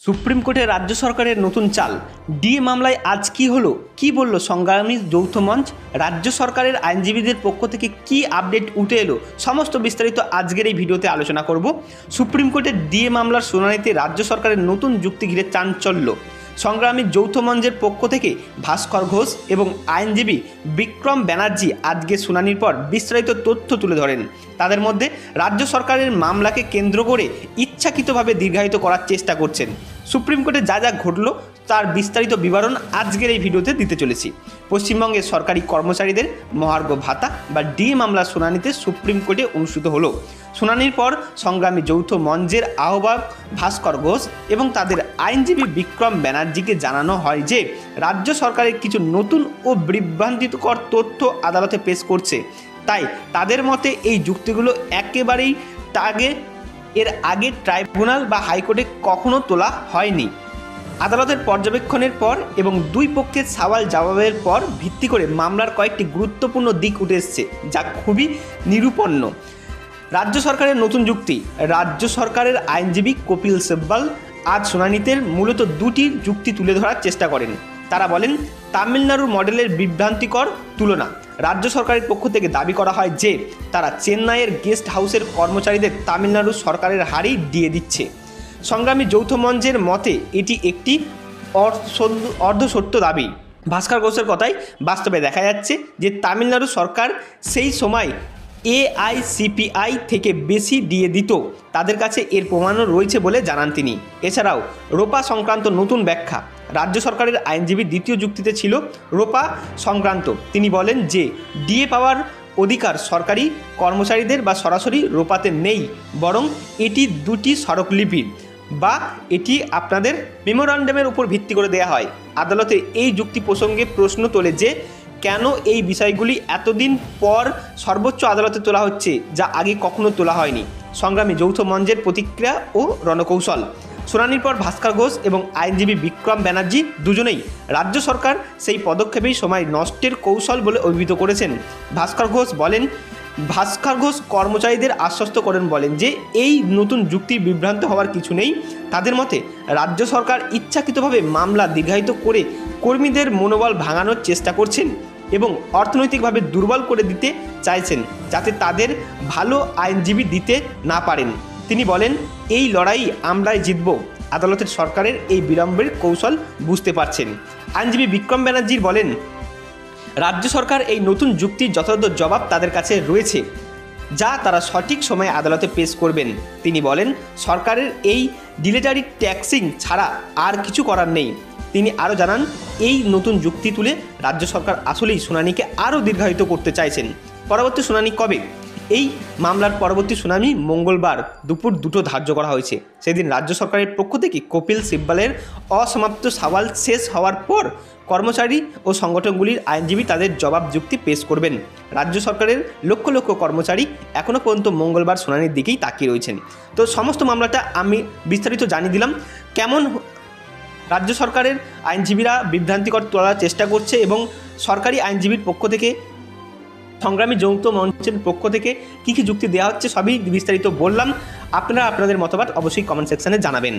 Supreme কোর্টে রাজ্য সরকারের নতুন চাল। ডিএ মামলায় আজ কি হলো, কি বলল সংগ্রামী যৌথ মঞ্চ, রাজ্য সরকারের আইনজীবীদের পক্ষ থেকে কি আপডেট উঠে এলো, সমস্ত বিস্তারিত আজকের এই ভিডিওতে আলোচনা করব। সুপ্রিম কোর্টের ডিএ মামলার শুনানিতে রাজ্য সরকারের নতুন যুক্তি ঘিরে চাঞ্চল্য। সংগ্রামী যৌথ মঞ্চের পক্ষ থেকে ভাস্কর ঘোষ এবং আইনজীবী বিক্রম ব্যানার্জি আজকে শুনানির পর বিস্তারিত তথ্য তুলে ধরেন। তাদের মধ্যে রাজ্য সরকারের মামলাকে কেন্দ্র করে ইচ্ছাকৃতভাবে দীর্ঘায়িত করার চেষ্টা করছেন। সুপ্রিম কোর্টে যা যা ঘটল তার বিস্তারিত বিবরণ আজকের এই ভিডিওতে দিতে চলেছি। পশ্চিমবঙ্গের সরকারি কর্মচারীদের মহার্ঘ ভাতা বা ডিএ মামলার শুনানিতে সুপ্রিম কোর্টে অনুষ্ঠিত হলো। শুনানির পর সংগ্রামী যৌথ মঞ্চের আহ্বায়ক ভাস্কর ঘোষ এবং তাদের আইনজীবী বিক্রম ব্যানার্জিকে জানানো হয় যে রাজ্য সরকারের কিছু নতুন ও বিভ্রান্তিকর তথ্য আদালতে পেশ করছে, তাই তাদের মতে এই যুক্তিগুলো একেবারেই এর আগে ট্রাইব্যুনাল বা হাইকোর্টে কখনো তোলা হয়নি। আদালতের পর্যবেক্ষণের পর এবং দুই পক্ষের সওয়াল জবাবের পর ভিত্তি করে মামলার কয়েকটি গুরুত্বপূর্ণ দিক উঠে এসছে, যা খুবই নিরূপণ। রাজ্য সরকারের নতুন যুক্তি। রাজ্য সরকারের আইনজীবী কপিল সিব্বল আজ শুনানিতে মূলত দুটি যুক্তি তুলে ধরার চেষ্টা করেন। তারা বলেন, তামিলনাড়ুর মডেলের বিভ্রান্তিকর তুলনা। রাজ্য সরকারের পক্ষ থেকে দাবি করা হয় যে তারা চেন্নাইয়ের গেস্ট হাউসের কর্মচারীদের তামিলনাড়ু সরকারের হারেই দিয়ে দিচ্ছে। সংগ্রামী যৌথ মঞ্চের মতে এটি একটি অর্ধসত্য দাবি। ভাস্কর ঘোষের কথায় বাস্তবে দেখা যাচ্ছে যে তামিলনাড়ু সরকার সেই সময় এআইসিপিআই থেকে বেশি দিয়ে দিত, তাদের কাছে এর প্রমাণও রয়েছে বলে জানান তিনি। এছাড়াও রোপা সংক্রান্ত নতুন ব্যাখ্যা। রাজ্য সরকারের আইনজীবীর দ্বিতীয় যুক্তিতে ছিল রোপা সংক্রান্ত। তিনি বলেন যে ডিএ পাওয়ার অধিকার সরকারি কর্মচারীদের বা সরাসরি রোপাতে নেই, বরং এটি দুটি স্মারকলিপি বা এটি আপনাদের মেমোরান্ডামের উপর ভিত্তি করে দেয়া হয়। আদালতে এই যুক্তি প্রসঙ্গে প্রশ্ন তোলে যে কেন এই বিষয়গুলি এতদিন পর সর্বোচ্চ আদালতে তোলা হচ্ছে, যা আগে কখনো তোলা হয়নি। সংগ্রামী যৌথ মঞ্চের প্রতিক্রিয়া ও রণকৌশল। শুনানির পর ভাস্কর ঘোষ এবং আইনজীবী বিক্রম ব্যানার্জি দুজনেই রাজ্য সরকার সেই পদক্ষেপেই সময় নষ্টের কৌশল বলে অভিহিত করেছেন। ভাস্কর ঘোষ কর্মচারীদের আশ্বস্ত করেন, বলেন যে এই নতুন যুক্তি বিভ্রান্ত হওয়ার কিছু নেই। তাদের মতে রাজ্য সরকার ইচ্ছাকৃতভাবে মামলা দীর্ঘায়িত করে কর্মীদের মনোবল ভাঙানোর চেষ্টা করছেন এবং অর্থনৈতিকভাবে দুর্বল করে দিতে চাইছেন, যাতে তাদের ভালো আইনজীবী দিতে না পারেন। তিনি বলেন, এই লড়াই আমরাই জিতব। আদালতের সরকারের এই বিলম্বের কৌশল বুঝতে পারছেন। আইনজীবী বিক্রম ব্যানার্জি বলেন, রাজ্য সরকার এই নতুন যুক্তির যথাযথ জবাব তাদের কাছে রয়েছে, যা তারা সঠিক সময়ে আদালতে পেশ করবেন। তিনি বলেন, সরকারের এই ডিলেটারি ট্যাক্সিং ছাড়া আর কিছু করার নেই। তিনি আরও জানান, এই নতুন যুক্তি তুলে রাজ্য সরকার আসলেই শুনানিকে আরও দীর্ঘায়িত করতে চাইছেন। পরবর্তী শুনানি কবে? এই মামলার পরবর্তী শুনানি মঙ্গলবার দুপুর 2টো ধার্য করা হয়েছে। সেদিন রাজ্য সরকারের পক্ষ থেকে কপিল সিব্বলের অসমাপ্ত সওয়াল শেষ হওয়ার পর কর্মচারী ও সংগঠনগুলির আইনজীবী তাদের জবাব যুক্তি পেশ করবেন। রাজ্য সরকারের লক্ষ লক্ষ কর্মচারী এখনও পর্যন্ত মঙ্গলবার শুনানির দিকেই তাকিয়ে রয়েছেন। তো সমস্ত মামলাটা আমি বিস্তারিত জানিয়ে দিলাম। কেমন রাজ্য সরকারের আইনজীবীরা বিভ্রান্তিকর তোলার চেষ্টা করছে এবং সরকারি আইনজীবীর পক্ষ থেকে সংগ্রামী যৌথ মঞ্চের পক্ষ থেকে কী কী যুক্তি দেওয়া হচ্ছে সবই বিস্তারিত বললাম। আপনারা আপনাদের মতামত অবশ্যই কমেন্ট সেকশানে জানাবেন।